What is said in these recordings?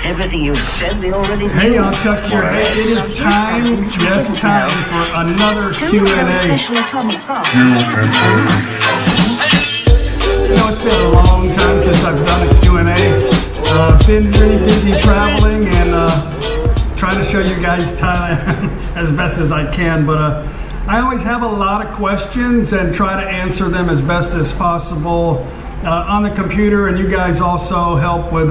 Everything you said, they already knew. Hey, I'll check your head. It is time, yes, time for another Q&A. You know, it's been a long time since I've done a Q&A. Been really busy traveling and trying to show you guys Thailand as best as I can. But I always have a lot of questions and try to answer them as best as possible on the computer, and you guys also help with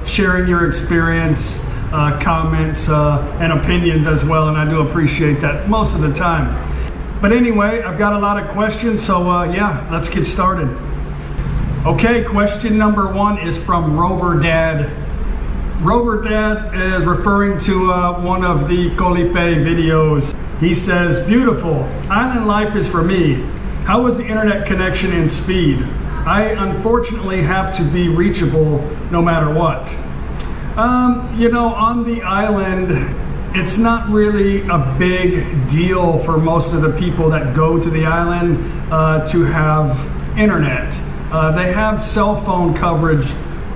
sharing your experience, comments, and opinions as well, and I do appreciate that most of the time. But anyway, I've got a lot of questions, so yeah, let's get started. Okay, question number one is from Rover Dad. Rover Dad is referring to one of the Colley videos. He says, beautiful, island life is for me. How was the internet connection and speed? I unfortunately have to be reachable no matter what. You know, on the island, it's not really a big deal for most of the people that go to the island to have internet. They have cell phone coverage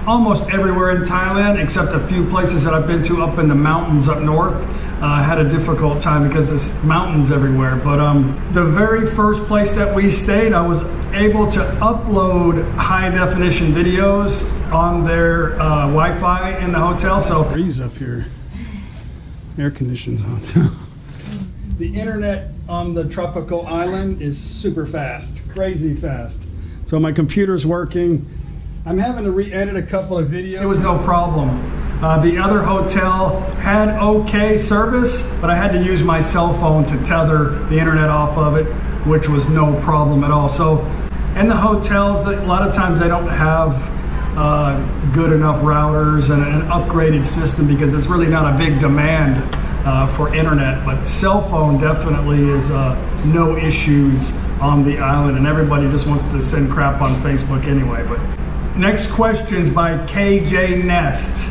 almost everywhere in Thailand, except a few places that I've been to up in the mountains up north. I had a difficult time because there's mountains everywhere. But the very first place that we stayed, I was able to upload high definition videos on their Wi-Fi in the hotel. So breeze up here, air conditions on too. The internet on the tropical island is super fast, crazy fast. So my computer's working. I'm having to re-edit a couple of videos. It was no problem. The other hotel had okay service, but I had to use my cell phone to tether the internet off of it, which was no problem at all. So in the hotels, a lot of times they don't have good enough routers and an upgraded system because it's really not a big demand for internet. But cell phone definitely is no issues on the island, and everybody just wants to send crap on Facebook anyway. But next question's by KJ Nest.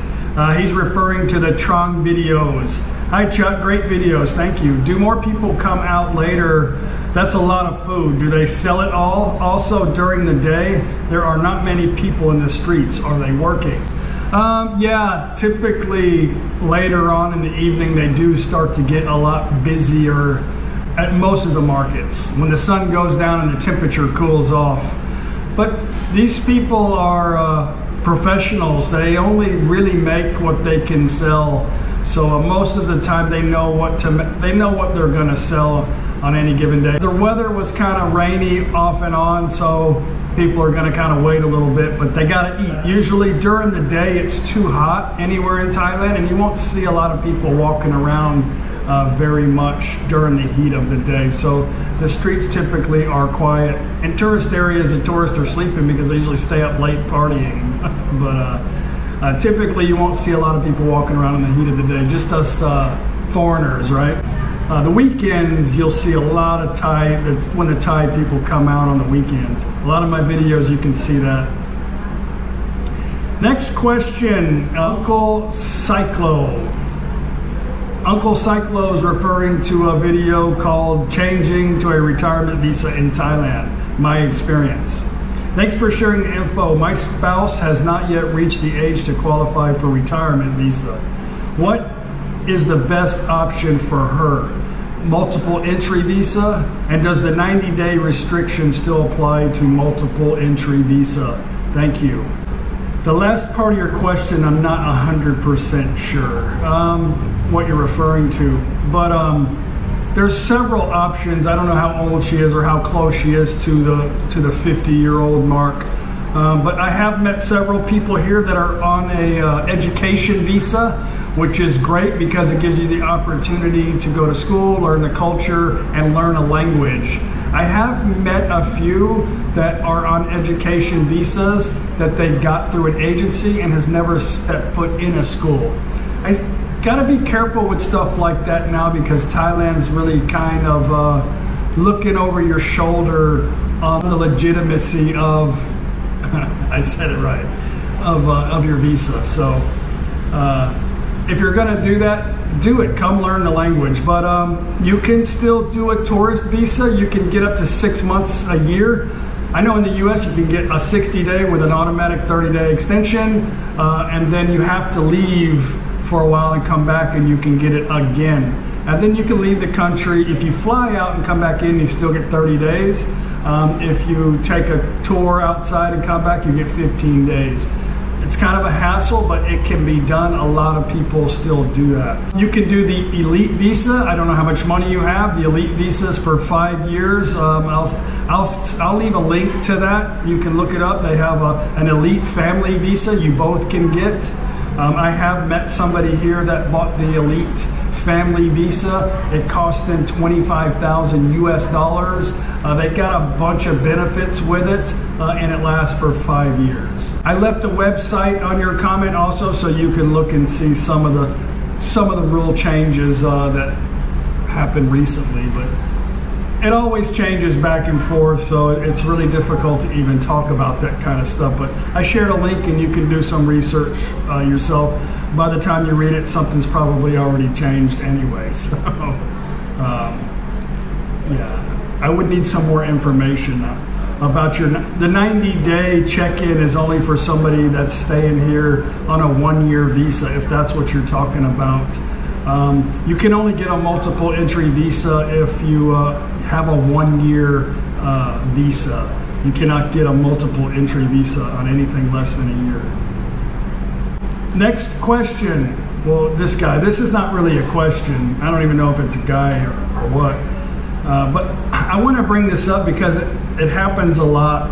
He's referring to the Trong videos. Hi Chuck, great videos, thank you. Do more people come out later? That's a lot of food. Do they sell it all? Also during the day, there are not many people in the streets. Are they working? Yeah, typically later on in the evening, they do start to get a lot busier at most of the markets when the sun goes down and the temperature cools off. But these people are professionals. They only really make what they can sell. So most of the time they know what they're going to sell on any given day. The weather was kind of rainy off and on, so people are going to kind of wait a little bit, but they got to eat. Usually during the day it's too hot anywhere in Thailand, and you won't see a lot of people walking around very much during the heat of the day. So the streets typically are quiet. In tourist areas, the tourists are sleeping because they usually stay up late partying. But typically you won't see a lot of people walking around in the heat of the day, just us foreigners, right? The weekends, you'll see a lot of Thai, that's when the Thai people come out on the weekends. A lot of my videos, you can see that. Next question, Uncle Cyclo. Uncle Cyclo is referring to a video called Changing to a Retirement Visa in Thailand, My Experience. Thanks for sharing the info. My spouse has not yet reached the age to qualify for retirement visa. What is the best option for her? Multiple entry visa? And does the 90-day restriction still apply to multiple entry visa? Thank you. The last part of your question, I'm not 100% sure what you're referring to, but there's several options. I don't know how old she is or how close she is to the 50-year-old mark, but I have met several people here that are on a education visa, which is great because it gives you the opportunity to go to school, learn the culture, and learn a language. I have met a few that are on education visas that they got through an agency and has never stepped foot in a school. I gotta be careful with stuff like that now because Thailand's really kind of looking over your shoulder on the legitimacy of, I said it right, of your visa. So if you're gonna do that, do it, come learn the language. But you can still do a tourist visa. You can get up to 6 months a year. I know in the US you can get a 60-day with an automatic 30-day extension, and then you have to leave for a while and come back and you can get it again. And then you can leave the country. If you fly out and come back in, you still get 30 days. If you take a tour outside and come back, you get 15 days. It's kind of a hassle, but it can be done. A lot of people still do that. You can do the elite visa. I don't know how much money you have. The elite visa is for 5 years. I'll leave a link to that. You can look it up. They have an elite family visa you both can get. I have met somebody here that bought the elite family visa. It cost them $25,000 US. They got a bunch of benefits with it, and it lasts for 5 years. I left a website on your comment also, so you can look and see some of the rule changes that happened recently. But it always changes back and forth, so it's really difficult to even talk about that kind of stuff. But I shared a link, and you can do some research yourself. By the time you read it, something's probably already changed anyway. So, yeah, I would need some more information about the 90-day check-in is only for somebody that's staying here on a 1-year visa, if that's what you're talking about. You can only get a multiple entry visa if you have a 1-year visa. You cannot get a multiple entry visa on anything less than a year. Next question. Well, this is not really a question. I don't even know if it's a guy or what. But I want to bring this up because it happens a lot.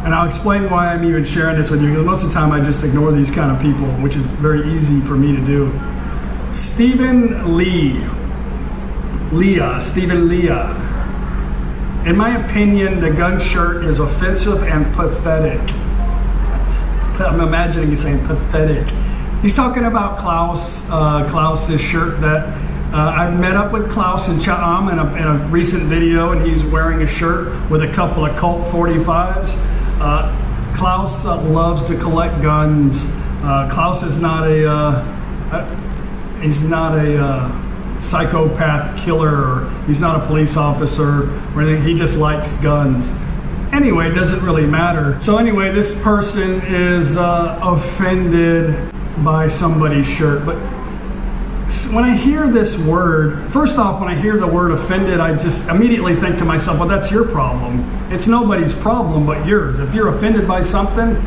And I'll explain why I'm even sharing this with you, because most of the time I just ignore these kind of people, which is very easy for me to do. Stephen Leah. In my opinion, the gun shirt is offensive and pathetic. I'm imagining he's saying pathetic. He's talking about Klaus's shirt that I met up with Klaus in Cha'am in a recent video, and he's wearing a shirt with a couple of Colt 45s. Klaus loves to collect guns. Klaus is not he's not a psychopath killer, or he's not a police officer or anything. He just likes guns. Anyway, it doesn't really matter. So anyway, this person is offended by somebody's shirt. But when I hear this word, first off, when I hear the word offended, I just immediately think to myself, well, that's your problem. It's nobody's problem but yours. If you're offended by something,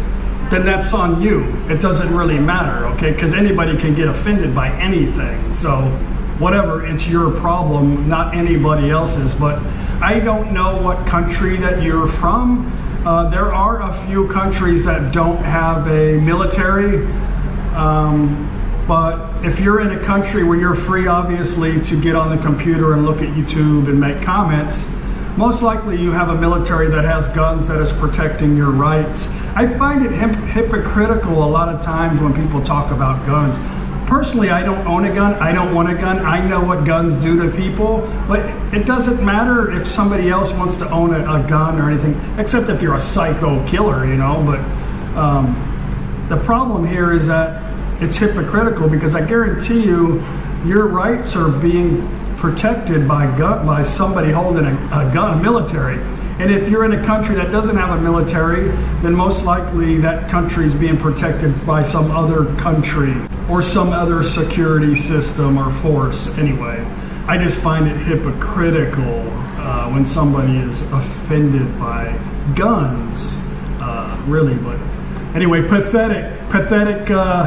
then that's on you. It doesn't really matter, okay? Because anybody can get offended by anything. So whatever, it's your problem, not anybody else's. But I don't know what country that you're from. There are a few countries that don't have a military. But if you're in a country where you're free, obviously, to get on the computer and look at YouTube and make comments, most likely you have a military that has guns that is protecting your rights. I find it hypocritical a lot of times when people talk about guns. Personally, I don't own a gun. I don't want a gun. I know what guns do to people, but it doesn't matter if somebody else wants to own a gun or anything, except if you're a psycho killer, you know. But the problem here is that it's hypocritical, because I guarantee you your rights are being protected by somebody holding a gun, a military. And if you're in a country that doesn't have a military, then most likely that country is being protected by some other country or some other security system or force. Anyway, I just find it hypocritical when somebody is offended by guns, really. But anyway, pathetic.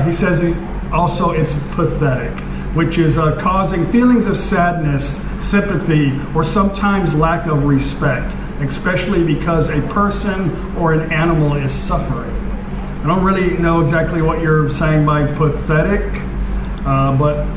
He says it's pathetic, which is causing feelings of sadness, sympathy, or sometimes lack of respect, especially because a person or an animal is suffering. I don't really know exactly what you're saying by pathetic, but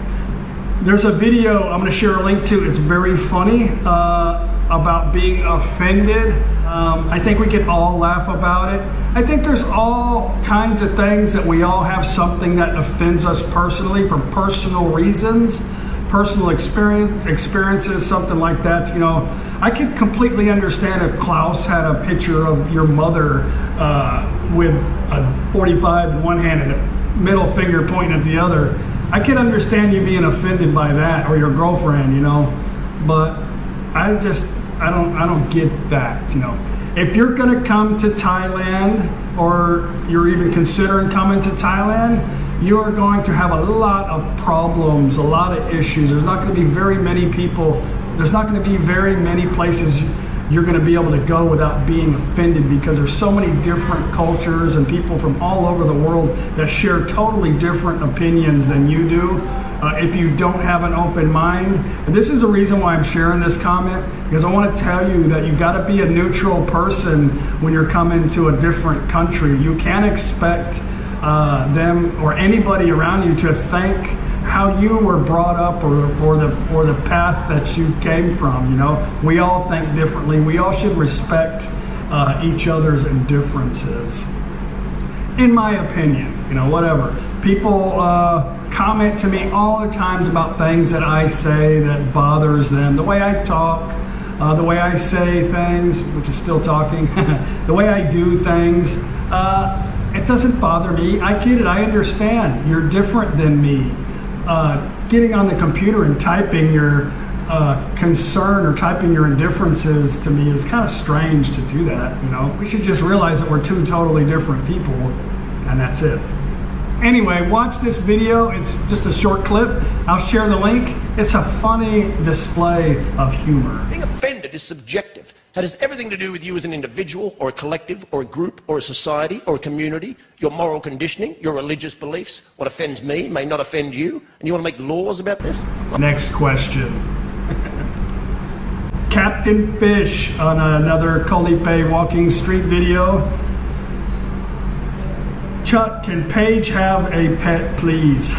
there's a video I'm going to share a link to. It's very funny about being offended. I think we can all laugh about it. I think there's all kinds of things that we all have something that offends us personally for personal reasons, personal experiences, something like that. You know, I could completely understand if Klaus had a picture of your mother with a 45 in one hand and a middle finger pointing at the other. I could understand you being offended by that, or your girlfriend, you know, but I don't get that, you know. If you're going to come to Thailand, or you're even considering coming to Thailand, you are going to have a lot of problems, a lot of issues. There's not going to be very many people, there's not going to be very many places you're going to be able to go without being offended, because there's so many different cultures and people from all over the world that share totally different opinions than you do. If you don't have an open mind, and this is the reason why I'm sharing this comment, because I want to tell you that you got to be a neutral person when you're coming to a different country. You can't expect them or anybody around you to think how you were brought up or the path that you came from. You know, we all think differently. We all should respect each other's differences, in my opinion. You know, whatever. People comment to me all the times about things that I say that bothers them. The way I talk, the way I say things, which is still talking, the way I do things, it doesn't bother me. I get it, I understand. You're different than me. Getting on the computer and typing your concern or typing your indifferences to me is kind of strange to do that. You know, we should just realize that we're two totally different people, and that's it. Anyway, watch this video. It's just a short clip. I'll share the link. It's a funny display of humor. Being offended is subjective. It has everything to do with you as an individual or a collective or a group or a society or a community, your moral conditioning, your religious beliefs. What offends me may not offend you, and you want to make laws about this? Next question. Captain Fish on another Colley walking street video. Chuck, can Paige have a pet, please?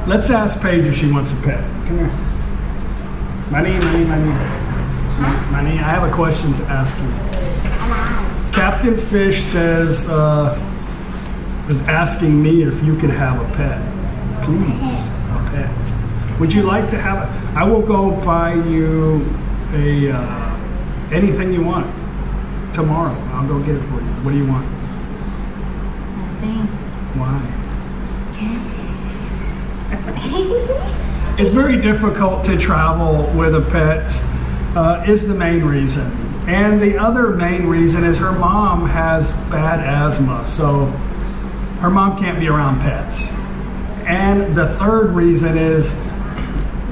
Let's ask Paige if she wants a pet. Come here. Money. I have a question to ask you. Captain Fish says, is asking me if you could have a pet. Please, a pet. Would you like to have a, I will go buy you a, anything you want. Tomorrow, I'll go get it for you. What do you want? Nothing. Why? Okay. It's very difficult to travel with a pet, is the main reason. And the other main reason is her mom has bad asthma, so her mom can't be around pets. And the third reason is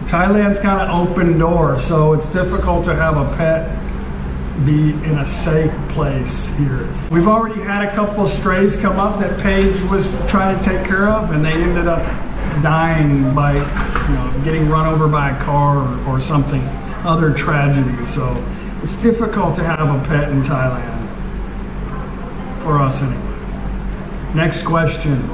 Thailand's kind of open door, so it's difficult to have a pet be in a safe place here. We've already had a couple of strays come up that Paige was trying to take care of, and they ended up dying by, you know, getting run over by a car or something, other tragedy. So it's difficult to have a pet in Thailand, for us anyway. Next question.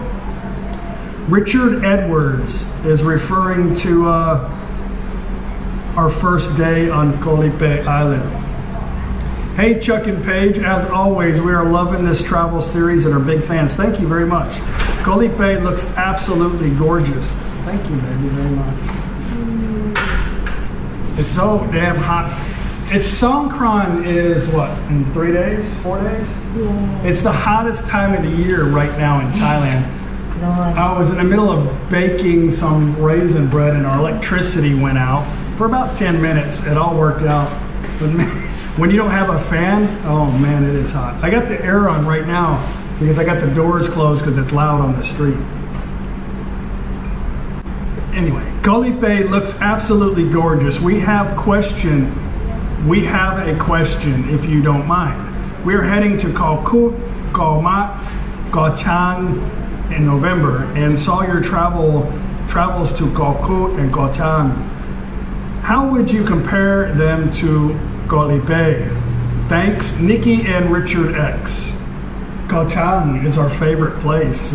Richard Edwards is referring to our first day on Colley Island. Hey Chuck and Paige, as always, we are loving this travel series and are big fans. Thank you very much. Colley looks absolutely gorgeous. Thank you, baby, very much. It's so damn hot. It's Songkran is what, in 3 days, 4 days? Yeah. It's the hottest time of the year right now in Thailand. I was in the middle of baking some raisin bread and our electricity went out for about 10 minutes. It all worked out. But when you don't have a fan, oh man, it is hot. I got the air on right now because I got the doors closed because it's loud on the street. Anyway, Colley looks absolutely gorgeous. We have a question, if you don't mind. We're heading to Koh Kut, Koh Mat, Koh Chang in November, and saw your travels to Koh Kut and Koh Chang. How would you compare them to Colley Thanks, Nikki and Richard X. Koh Chang is our favorite place.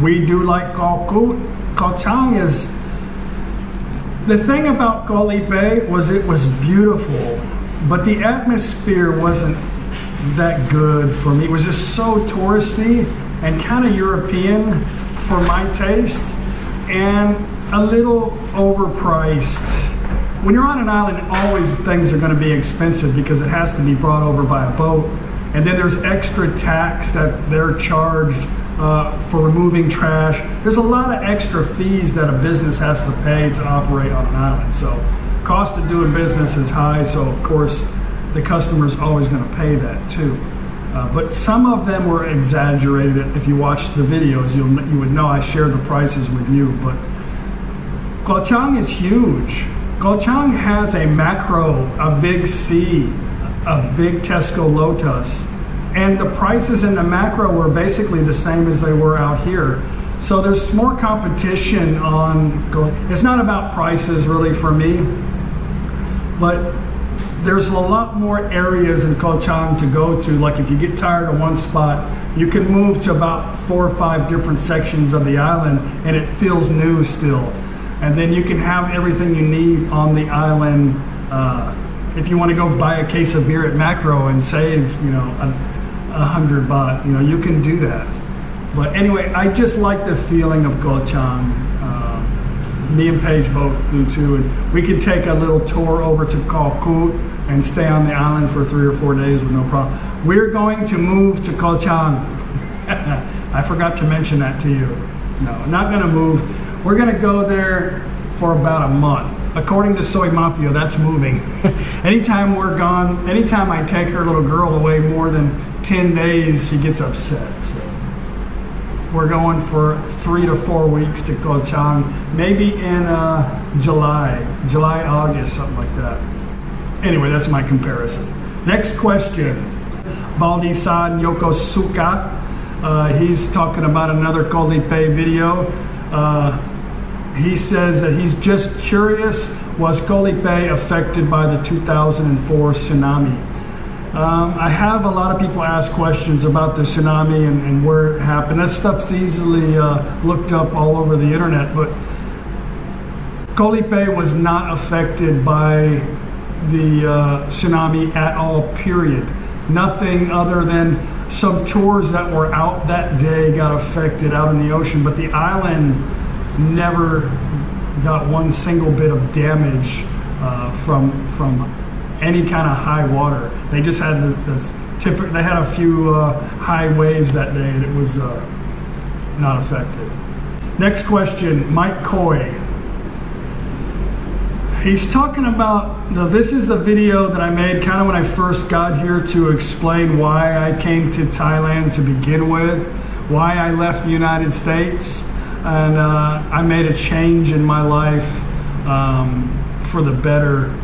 We do like Koh Kut. Koh Chang is, the thing about Colley was it was beautiful, but the atmosphere wasn't that good for me. It was just so touristy and kind of European for my taste and a little overpriced. When you're on an island, always things are going to be expensive because it has to be brought over by a boat. And then there's extra tax that they're charged for removing trash. There's a lot of extra fees that a business has to pay to operate on an island. So cost of doing business is high, so of course the customer's always going to pay that too. But some of them were exaggerated. If you watch the videos, you would know I share the prices with you. But Gochang is huge. Gochang has a macro, a big C, a big Tesco Lotus, and the prices in the macro were basically the same as they were out here. So there's more competition on, it's not about prices really for me, but there's a lot more areas in Gochang to go to. Like if you get tired of one spot, you can move to about 4 or 5 different sections of the island and it feels new still. And then you can have everything you need on the island. If you want to go buy a case of beer at Macro and save, you know, 100 baht, you know, you can do that. But anyway, I just like the feeling of Gochang. Me and Paige both do too. And we could take a little tour over to Khao Kut and stay on the island for 3 or 4 days with no problem. We're going to move to Gochang. I forgot to mention that to you. No, not going to move. We're going to go there for about a month. According to Soy Mafia, that's moving. Anytime we're gone, anytime I take her little girl away more than 10 days, she gets upset. So we're going for 3 to 4 weeks to Gochang, maybe in July, August, something like that. Anyway, that's my comparison. Next question. Baldi-san Yokosuka. He's talking about another Colley video. He says that he's just curious, was Colley affected by the 2004 tsunami? I have a lot of people ask questions about the tsunami and where it happened. That stuff's easily looked up all over the internet, but Colley was not affected by the tsunami at all, period. Nothing other than some tours that were out that day got affected out in the ocean, but the island never got one single bit of damage from any kind of high water. They just had they had a few high waves that day and it was not affected. Next question, Mike Coy. He's talking about, this is the video that I made kind of when I first got here to explain why I came to Thailand to begin with, why I left the United States, and I made a change in my life for the better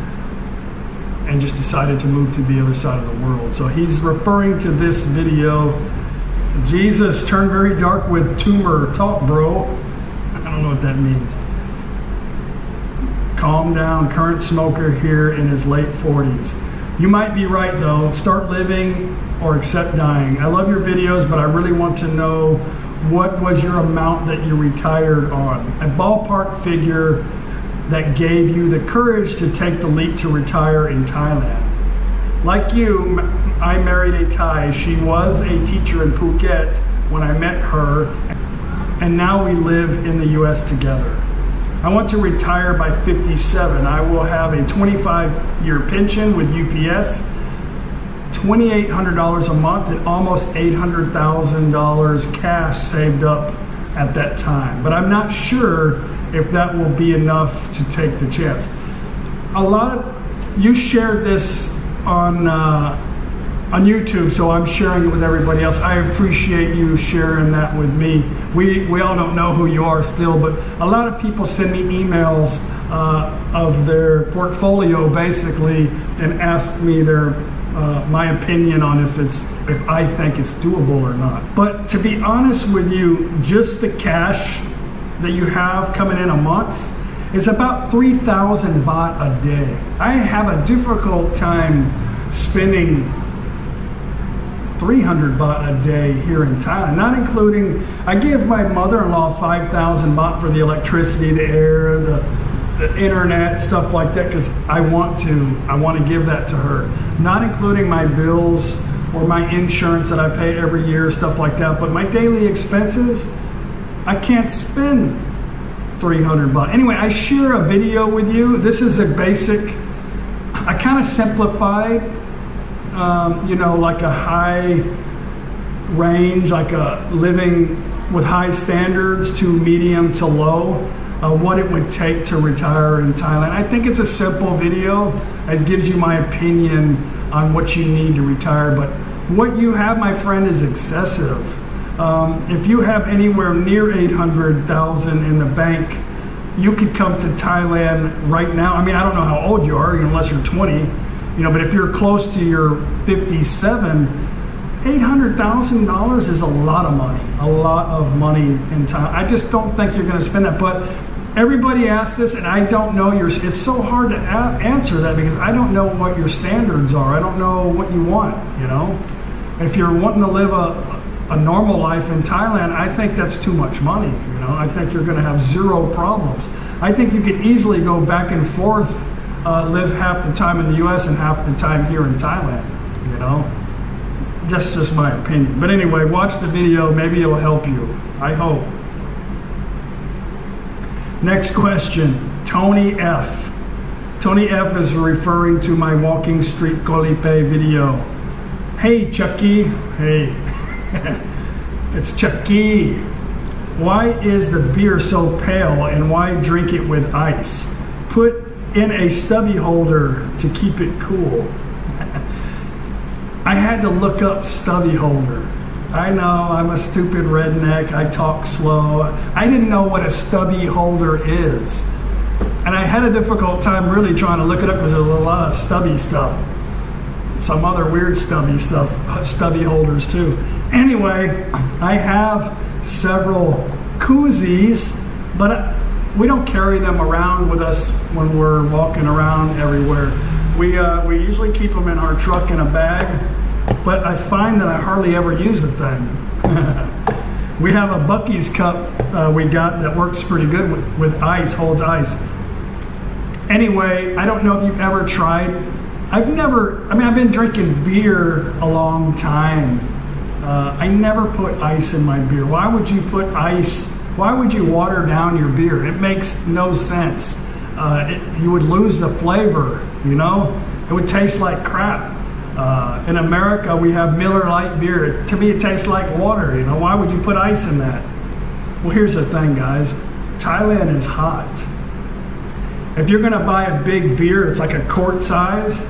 and just decided to move to the other side of the world. So he's referring to this video. Jesus turned very dark with tumor. Talk, bro. I don't know what that means. Calm down, current smoker here in his late 40s. You might be right though. Start living or accept dying. I love your videos, but I really want to know what was your amount that you retired on? A ballpark figure that gave you the courage to take the leap to retire in Thailand. Like you, I married a Thai. She was a teacher in Phuket when I met her, and now we live in the US together. I want to retire by 57. I will have a 25-year pension with UPS, $2,800 a month, and almost $800,000 cash saved up at that time. But I'm not sure if that will be enough to take the chance. You shared this on YouTube, so I'm sharing it with everybody else. I appreciate you sharing that with me. We all don't know who you are still, but a lot of people send me emails of their portfolio basically and ask me my opinion on if I think it's doable or not. But to be honest with you, just the cash that you have coming in a month is about 3,000 baht a day. I have a difficult time spending 300 baht a day here in Thailand, not including, I give my mother-in-law 5,000 baht for the electricity, the air, the internet, stuff like that, because I want to give that to her. Not including my bills or my insurance that I pay every year, stuff like that. But my daily expenses, I can't spend 300 baht. Anyway, I share a video with you. This is a basic, I kind of simplified, you know, like a high range, like a living with high standards to medium to low. what it would take to retire in Thailand. I think it's a simple video. It gives you my opinion on what you need to retire, but what you have, my friend, is excessive. If you have anywhere near 800,000 in the bank, you could come to Thailand right now. I mean, I don't know how old you are, unless you're 20, but if you're close to your 57, $800,000 is a lot of money in Thailand. I just don't think you're going to spend that. But everybody asks this, and I don't know it's so hard to answer that because I don't know what your standards are. I don't know what you want, If you're wanting to live a normal life in Thailand, I think that's too much money, I think you're going to have zero problems. I think you could easily go back and forth, live half the time in the US and half the time here in Thailand, That's just my opinion. But anyway, watch the video, maybe it'll help you. I hope. Next question, Tony F. Tony F is referring to my Walking Street Colley video. Hey Chucky, hey. It's Chucky. Why is the beer so pale and why drink it with ice? Put in a stubby holder to keep it cool. I had to look up stubby holder. I know, I'm a stupid redneck. I talk slow. I didn't know what a stubby holder is. And I had a difficult time really trying to look it up because there's a lot of stubby stuff. Some other weird stubby stuff, stubby holders too. Anyway, I have several koozies, but we don't carry them around with us when we're walking around everywhere. We usually keep them in our truck in a bag, but I find that I hardly ever use the thing. We have a Buc-ee's cup we got that works pretty good with ice, holds ice. Anyway, I don't know if you've ever tried. I've been drinking beer a long time. I never put ice in my beer. Why would you put ice? Why would you water down your beer? It makes no sense. You would lose the flavor, It would taste like crap. In America, we have Miller Lite beer. To me, it tastes like water, Why would you put ice in that? Well, here's the thing, guys. Thailand is hot. If you're going to buy a big beer, it's like a quart size,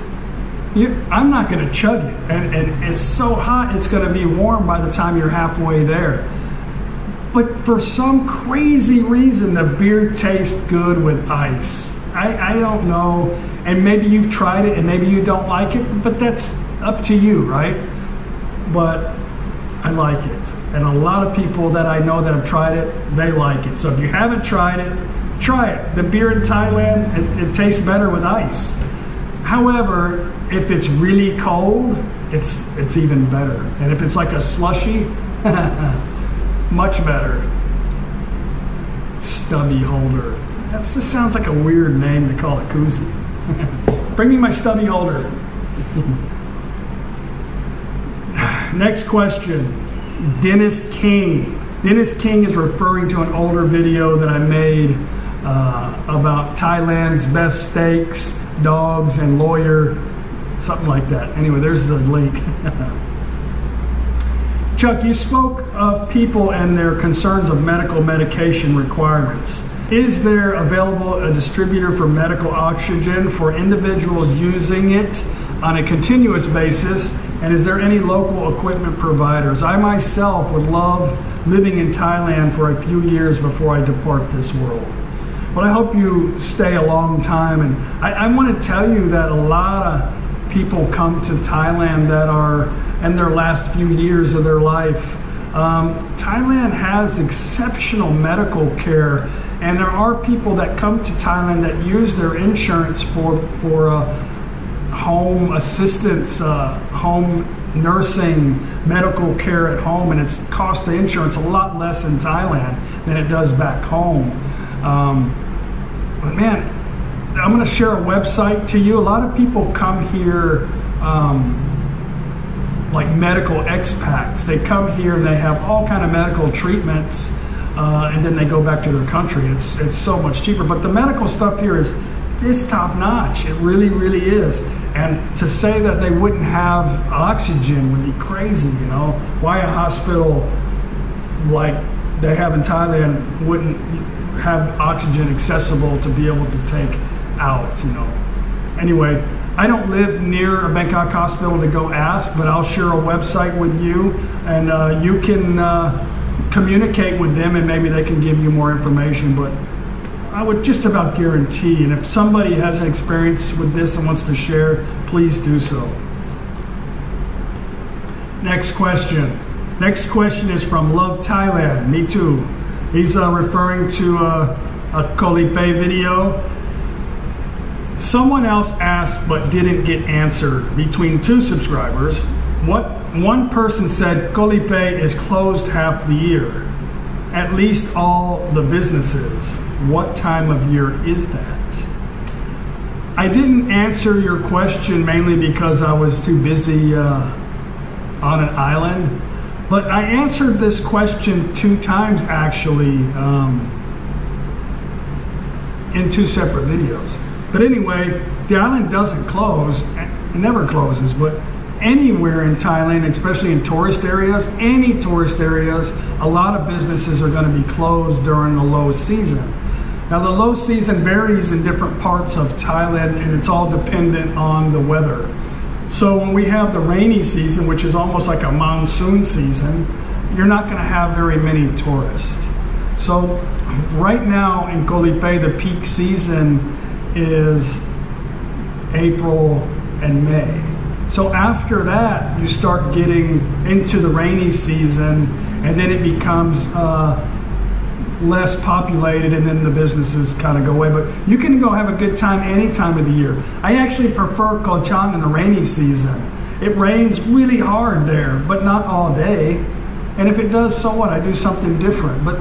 I'm not going to chug it. And it's so hot, it's going to be warm by the time you're halfway there. But for some crazy reason, the beer tastes good with ice. I don't know. And maybe you've tried it and maybe you don't like it, but that's up to you, right? But I like it. And a lot of people that I know that have tried it, they like it. So if you haven't tried it, try it. The beer in Thailand, it tastes better with ice. However, if it's really cold, it's even better. And if it's like a slushy, much better. Stubby holder. That just sounds like a weird name to call it koozie. Bring me my stubby holder. Next question, Dennis King. Dennis King is referring to an older video that I made about Thailand's best steaks, dogs, and lawyer, something like that. Anyway, there's the link. Chuck, you spoke of people and their concerns of medical medication requirements. Is there available a distributor for medical oxygen for individuals using it on a continuous basis? And is there any local equipment providers? I myself would love living in Thailand for a few years before I depart this world. But I hope you stay a long time. And I want to tell you that a lot of people come to Thailand that are in their last few years of their life. Thailand has exceptional medical care. And there are people that come to Thailand that use their insurance for home assistance, home nursing, medical care at home, and it's cost the insurance a lot less in Thailand than it does back home. But man, I'm going to share a website to you. A lot of people come here like medical expats. They come here and they have all kind of medical treatments. And then they go back to their country. It's so much cheaper. But the medical stuff here is top notch. It really, really is. And to say that they wouldn't have oxygen would be crazy, Why a hospital like they have in Thailand wouldn't have oxygen accessible to be able to take out, you know. Anyway, I don't live near a Bangkok hospital to go ask, but I'll share a website with you, and you can communicate with them, and maybe they can give you more information. But I would just about guarantee, and if somebody has an experience with this and wants to share, please do so. Next question. Next question is from Love Thailand. Me too. He's referring to a Colley video. Someone else asked but didn't get answered between 2 subscribers. What one person said, Colley is closed half the year. At least all the businesses. What time of year is that? I didn't answer your question mainly because I was too busy on an island. But I answered this question 2 times actually in 2 separate videos. But anyway, the island doesn't close, it never closes, but anywhere in Thailand, especially in tourist areas, any tourist areas, a lot of businesses are going to be closed during the low season. Now the low season varies in different parts of Thailand, and it's all dependent on the weather. So when we have the rainy season, which is almost like a monsoon season, you're not going to have very many tourists. So right now in Colley, the peak season is April and May. So after that, you start getting into the rainy season, and then it becomes less populated, and then the businesses kind of go away. But you can go have a good time any time of the year. I actually prefer Koh Chang in the rainy season. It rains really hard there, but not all day. And if it does, so what? I do something different. But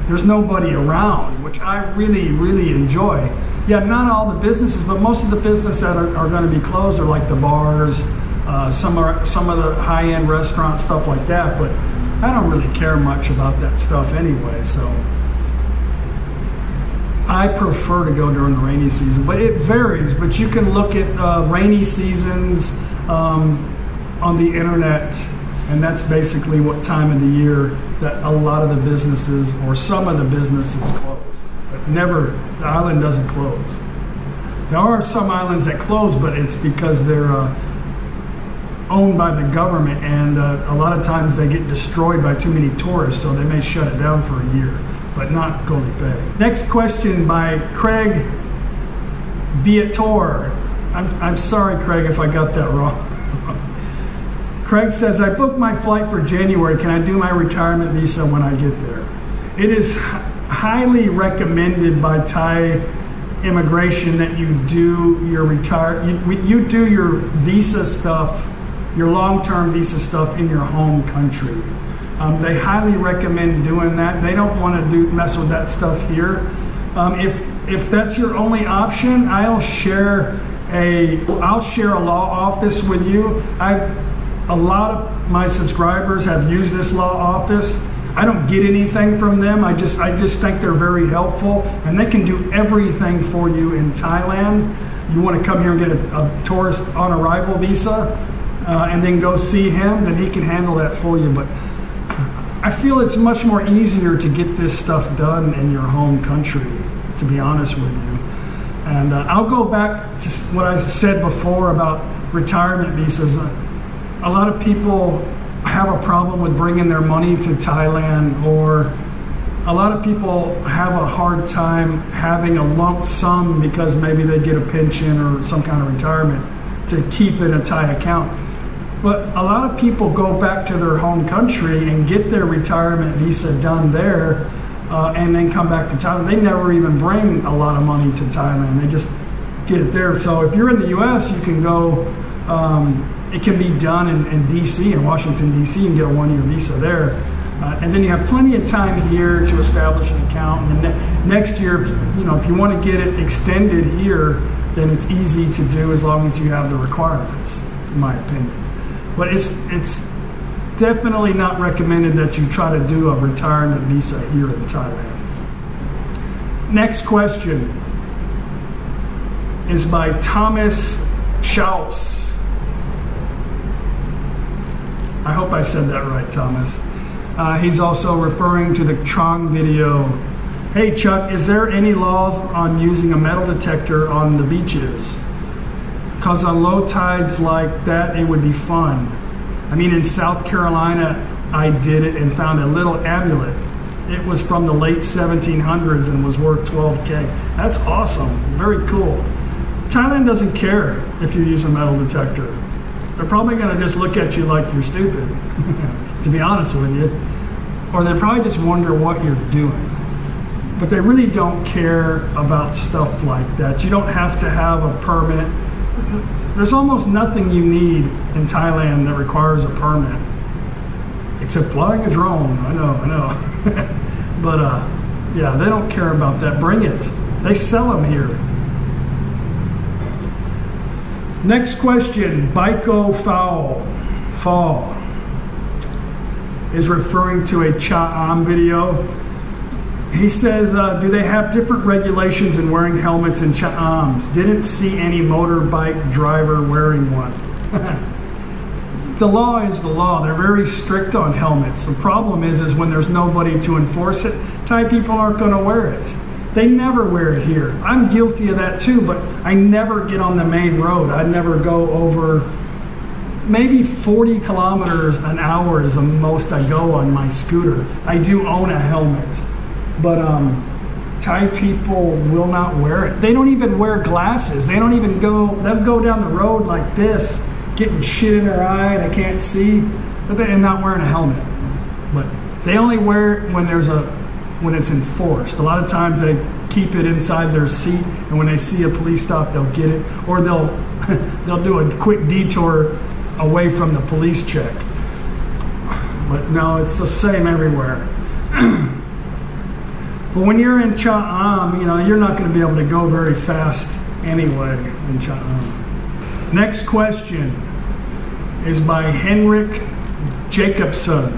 there's nobody around, which I really, really enjoy. Yeah, not all the businesses, but most of the businesses that are going to be closed are like the bars, some of the high-end restaurants, stuff like that. But I don't really care much about that stuff anyway, so I prefer to go during the rainy season, but it varies. But you can look at rainy seasons on the internet, and that's basically what time of the year that a lot of the businesses or some of the businesses close. But never, the island doesn't close. There are some islands that close, but it's because they're owned by the government, and a lot of times they get destroyed by too many tourists, so they may shut it down for a year. But not Colley. Next question by Craig Viator. I'm sorry, Craig, if I got that wrong. Craig says, I booked my flight for January. Can I do my retirement visa when I get there? It is highly recommended by Thai immigration that you do your you do your visa stuff, your long-term visa stuff in your home country. They highly recommend doing that. They don't want to mess with that stuff here. If that's your only option, I'll share a law office with you. A lot of my subscribers have used this law office. I don't get anything from them. I just think they're very helpful, and they can do everything for you in Thailand. You want to come here and get a tourist on arrival visa, and then go see him, then he can handle that for you. But I feel it's much more easier to get this stuff done in your home country, to be honest with you. And I'll go back to what I said before about retirement visas. A lot of people have a problem with bringing their money to Thailand, or a lot of people have a hard time having a lump sum because maybe they get a pension or some kind of retirement to keep in a Thai account. But a lot of people go back to their home country and get their retirement visa done there, and then come back to Thailand. They never even bring a lot of money to Thailand. They just get it there. So if you're in the U.S., you can go, it can be done in D.C., in Washington, D.C., and get a one-year visa there. And then you have plenty of time here to establish an account. And next year, if you want to get it extended here, then it's easy to do as long as you have the requirements, in my opinion. But it's definitely not recommended that you try to do a retirement visa here in Thailand. Next question is by Thomas Schaus. I hope I said that right, Thomas. He's also referring to the Trong video. Hey Chuck, is there any laws on using a metal detector on the beaches? Because on low tides like that, it would be fun. I mean, in South Carolina, I did it and found a little amulet. It was from the late 1700s and was worth $12K. That's awesome, very cool. Thailand doesn't care if you use a metal detector. They're probably gonna just look at you like you're stupid, to be honest with you. Or they probably just wonder what you're doing. But they really don't care about stuff like that. You don't have to have a permit. There's almost nothing you need in Thailand that requires a permit. Except flying a drone, I know. But yeah, they don't care about that. Bring it. They sell them here. Next question, Baiko Fall is referring to a Cha-Am video. He says, do they have different regulations in wearing helmets in Cha-Ams? Didn't see any motorbike driver wearing one. The law is the law. They're very strict on helmets. The problem is when there's nobody to enforce it, Thai people aren't going to wear it. They never wear it here. I'm guilty of that too, but I never get on the main road. I never go over, maybe 40 kilometers an hour is the most I go on my scooter. I do own a helmet. But Thai people will not wear it. They don't even wear glasses. They don't even they'll go down the road like this, getting shit in their eye, they can't see, but they're not wearing a helmet. But they only wear it when it's enforced. A lot of times they keep it inside their seat, and when they see a police stop, they'll get it, or they'll do a quick detour away from the police check. But no, it's the same everywhere. But when you're in Cha-Am, you're not going to be able to go very fast anyway in Cha-Am. Next question is by Henrik Jacobson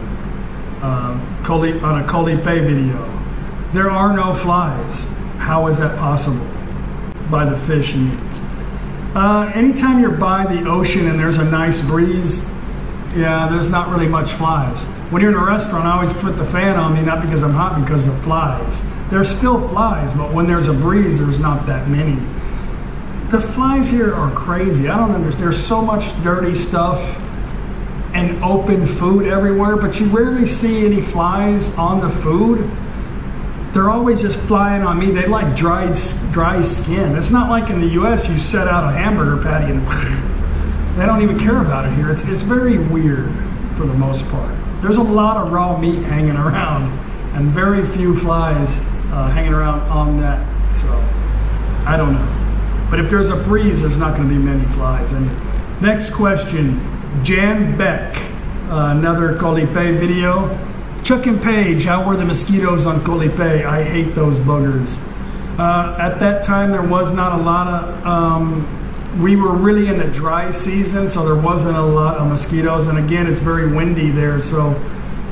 on a Colley video. There are no flies. How is that possible? By the fish meat. Anytime you're by the ocean and there's a nice breeze, yeah, there's not really much flies. When you're in a restaurant, I always put the fan on me, not because I'm hot, because of flies. There's still flies, but when there's a breeze, there's not that many. The flies here are crazy. I don't understand. There's so much dirty stuff and open food everywhere, but you rarely see any flies on the food. They're always just flying on me. They like dry skin. It's not like in the US, you set out a hamburger patty and they don't even care about it here. It's very weird for the most part. There's a lot of raw meat hanging around and very few flies hanging around on that. So, I don't know. But if there's a breeze, there's not going to be many flies. And next question, Jan Beck, another Colley video. Chuck and Paige, how were the mosquitoes on Colley? I hate those buggers. At that time, there was not a lot of, we were really in the dry season, so there wasn't a lot of mosquitoes. And again, it's very windy there, so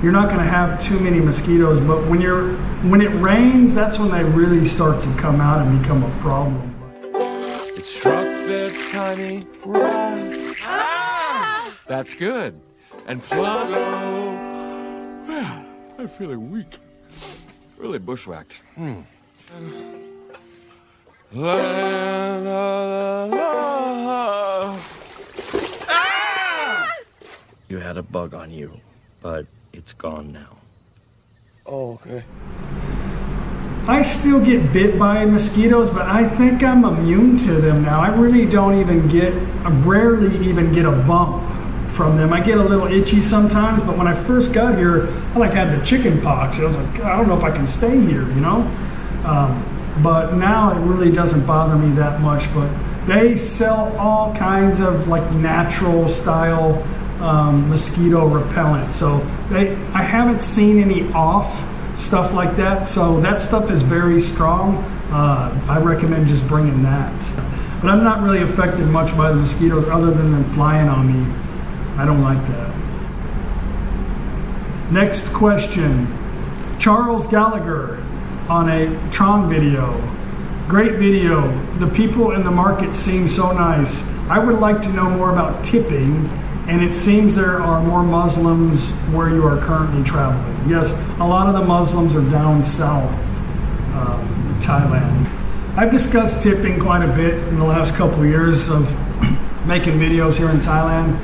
you're not going to have too many mosquitoes. But when it rains, that's when they really start to come out and become a problem. It struck the tiny rock. Ah! That's good. And Plato. Well, I'm feeling weak. Really bushwhacked. You had a bug on you, but it's gone now. Oh, okay. I still get bit by mosquitoes, but I think I'm immune to them now. I really don't even I rarely even get a bump from them. I get a little itchy sometimes, but when I first got here, I had the chicken pox. I was like, I don't know if I can stay here, But now it really doesn't bother me that much. But they sell all kinds of natural style mosquito repellent. So I haven't seen any off stuff like that. So that stuff is very strong. I recommend just bringing that. But I'm not really affected much by the mosquitoes other than them flying on me. I don't like that. Next question. Charles Gallagher on a Tron video. Great video. The people in the market seem so nice. I would like to know more about tipping, and it seems there are more Muslims where you are currently traveling. Yes, a lot of the Muslims are down south. Thailand. I've discussed tipping quite a bit in the last couple of years of making videos here in Thailand.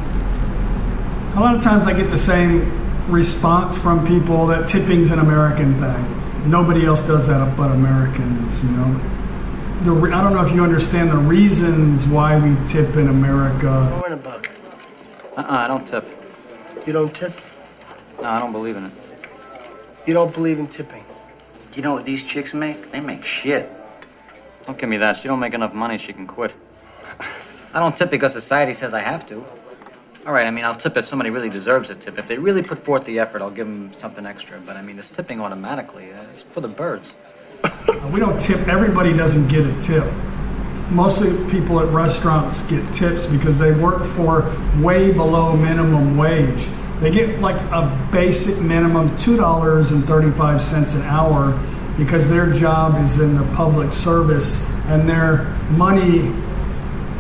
A lot of times I get the same response from people that tipping's an American thing. Nobody else does that but Americans, you know. I don't know if you understand the reasons why we tip in America. What about? I don't tip. You don't tip? No, I don't believe in it. You don't believe in tipping? You know what these chicks make? They make shit. Don't give me that. She don't make enough money, she can quit. I don't tip because society says I have to. All right, I mean, I'll tip if somebody really deserves a tip. If they really put forth the effort, I'll give them something extra. But I mean, this tipping automatically, it's for the birds. We don't tip. Everybody doesn't get a tip. Mostly people at restaurants get tips because they work for way below minimum wage. They get like a basic minimum $2.35 an hour because their job is in the public service and their money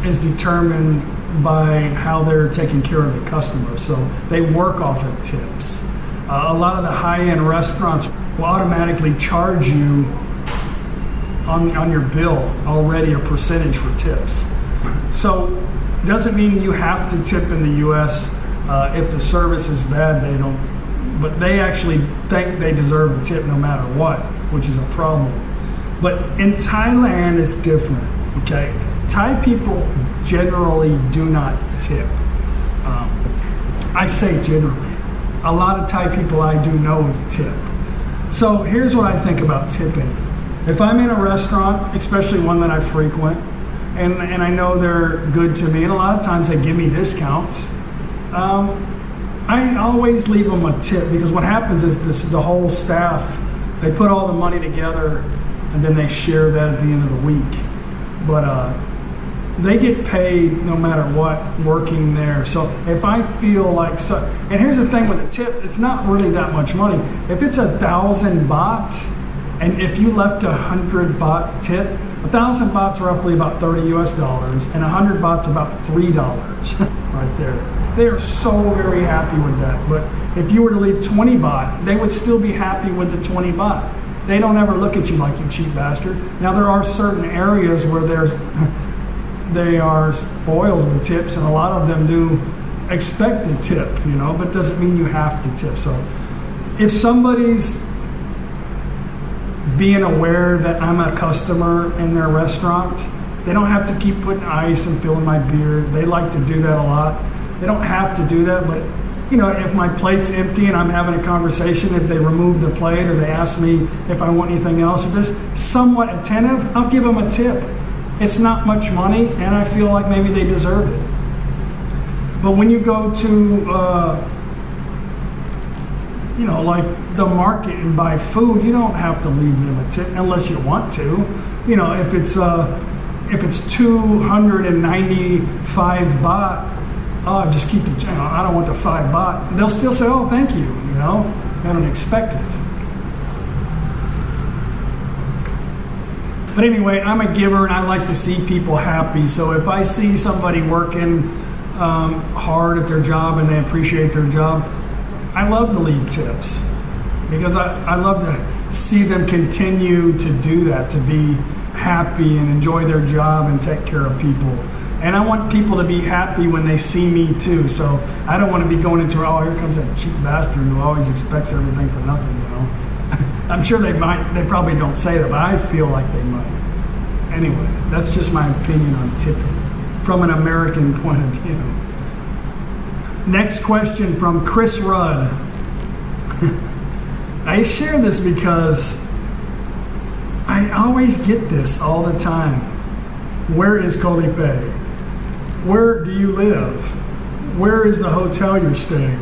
is determined by how they're taking care of the customer. So they work off of tips. A lot of the high-end restaurants will automatically charge you on your bill already a percentage for tips. So doesn't mean you have to tip in the US. If the service is bad, they don't, but they actually think they deserve a tip no matter what, which is a problem. But in Thailand, it's different, okay? Thai people generally do not tip. I say generally. A lot of Thai people I do know tip. So here's what I think about tipping. If I'm in a restaurant, especially one that I frequent, and I know they're good to me, and a lot of times they give me discounts, I always leave them a tip because what happens is the whole staff, they put all the money together and then they share that at the end of the week. But they get paid no matter what working there. So if I feel like, and here's the thing with a tip, it's not really that much money. If it's 1,000 baht, and if you left 100 baht tip, 1,000 baht's roughly about $30 US, and 100 baht's about $3 right there. They are so very happy with that. But if you were to leave 20 baht, they would still be happy with the 20 baht. They don't ever look at you like you cheap bastard. Now there are certain areas where they are spoiled with tips, and a lot of them do expect a tip, you know, but doesn't mean you have to tip. So if somebody's being aware that I'm a customer in their restaurant, they don't have to keep putting ice and filling my beer. They like to do that a lot. They don't have to do that, but you know, if my plate's empty and I'm having a conversation, if they remove the plate or they ask me if I want anything else, if they're somewhat attentive, I'll give them a tip. It's not much money, and I feel like maybe they deserve it. But when you go to, you know, like the market and buy food, you don't have to leave them a tip unless you want to. You know, if it's 295 baht, oh, just keep the, you know, I don't want the 5 baht. They'll still say, oh, thank you, you know. They don't expect it. But anyway, I'm a giver and I like to see people happy. So if I see somebody working hard at their job and they appreciate their job, I love to leave tips because I love to see them continue to do that, to be happy and enjoy their job and take care of people. And I want people to be happy when they see me too. So I don't want to be going into, oh, here comes that cheap bastard who always expects everything for nothing, you know. I'm sure they probably don't say that, but I feel like they might. Anyway, that's just my opinion on tipping from an American point of view. Next question from Chris Rudd. I share this because I always get this all the time. Where is Colley? Where do you live? Where is the hotel you're staying?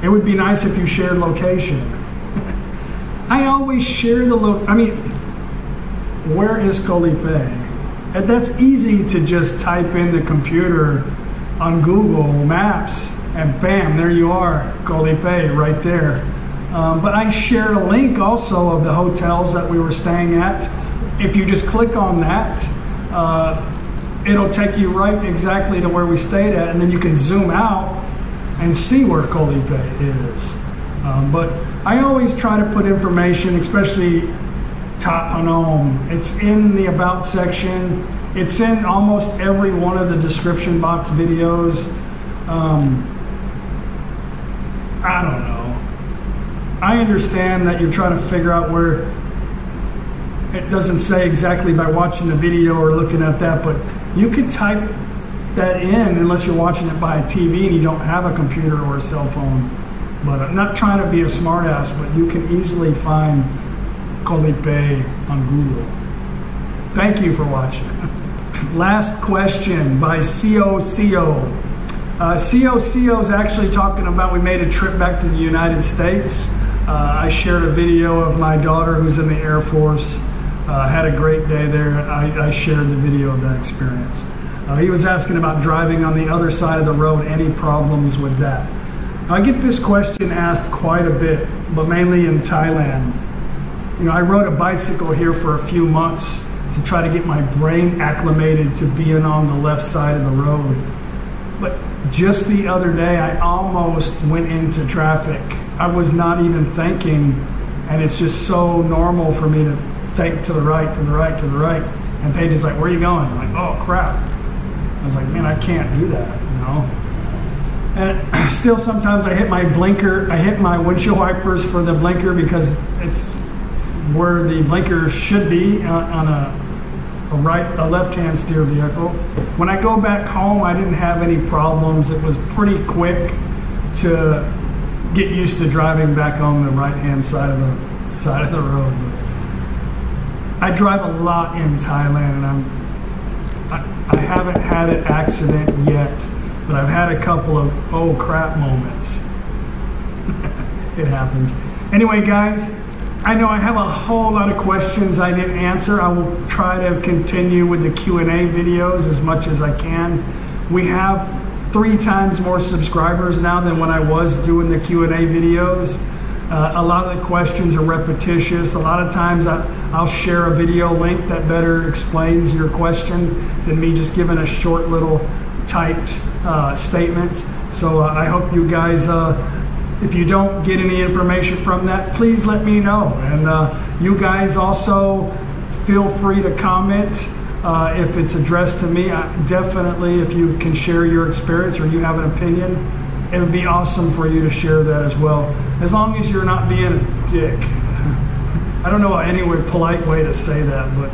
It would be nice if you shared location. I always share the where is Colley? And that's easy to just type in the computer on Google Maps and bam, there you are, Colley right there. But I shared a link also of the hotels that we were staying at. If you just click on that, it'll take you right exactly to where we stayed at, and then you can zoom out and see where Colley is. But I always try to put information, especially Phnom. It's in the About section. It's in almost every one of the description box videos. I don't know. I understand that you're trying to figure out where it doesn't say exactly by watching the video or looking at that, but you could type that in unless you're watching it by a TV and you don't have a computer or a cell phone. But I'm not trying to be a smartass, but you can easily find Colley on Google. Thank you for watching. Last question by COCO. COCO is actually talking about, we made a trip back to the United States. I shared a video of my daughter who's in the Air Force. Had a great day there. I shared the video of that experience. He was asking about driving on the other side of the road, any problems with that? I get this question asked quite a bit, but mainly in Thailand. You know, I rode a bicycle here for a few months to try to get my brain acclimated to being on the left side of the road. But just the other day, I almost went into traffic. I was not even thinking, and it's just so normal for me to think to the right, to the right, to the right. And Paige is like, where are you going? I'm like, oh crap. I was like, man, I can't do that, you know? And still sometimes I hit my blinker, I hit my windshield wipers for the blinker because it's where the blinker should be on a left-hand steer vehicle. When I go back home, I didn't have any problems. It was pretty quick to get used to driving back on the right-hand side of the road. I drive a lot in Thailand, and I haven't had an accident yet, but I've had a couple of oh crap moments. It happens. Anyway, guys, I know I have a whole lot of questions I didn't answer. I will try to continue with the Q&A videos as much as I can. We have 3 times more subscribers now than when I was doing the Q&A videos. A lot of the questions are repetitious. A lot of times I'll share a video link that better explains your question than me just giving a short little typed statement. So I hope you guys, if you don't get any information from that, please let me know. And you guys also feel free to comment if it's addressed to me. Definitely, if you can share your experience or you have an opinion, it would be awesome for you to share that as well. As long as you're not being a dick. I don't know any polite way to say that, but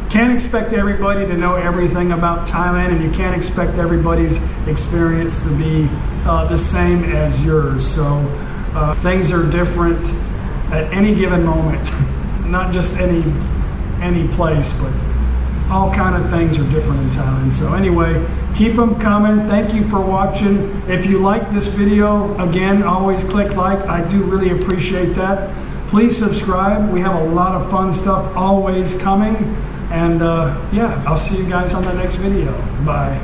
can't expect everybody to know everything about Thailand, and you can't expect everybody's experience to be the same as yours. So things are different at any given moment, not just any place, but all kind of things are different in Thailand. So anyway, keep them coming. Thank you for watching. If you like this video, again, always click like. I do really appreciate that. Please subscribe. We have a lot of fun stuff always coming. And yeah, I'll see you guys on the next video. Bye.